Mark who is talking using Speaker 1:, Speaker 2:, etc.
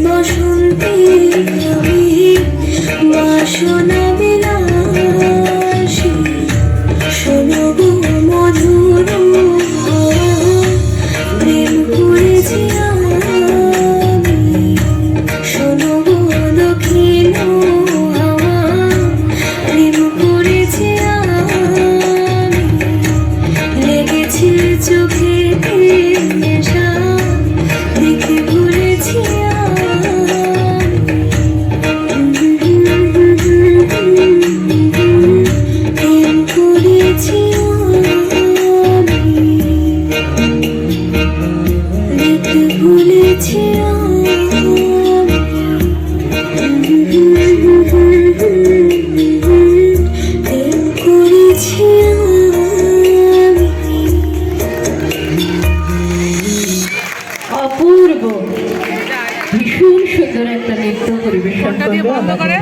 Speaker 1: বসন্তে আমি বাসনা বিলাসী শোনো গো মধুর প্রেম করেছি আমি শোনো গো দক্ষিণ হাওয়া প্রেম করেছি আমি লেগেছে চোখে নেশা দেখে ভুলেছি ভুলেছি করেছি
Speaker 2: অপূর্ব ভীষণ সুন্দর একটা নৃত্য পরিবেশন করবো
Speaker 3: বন্ধ করে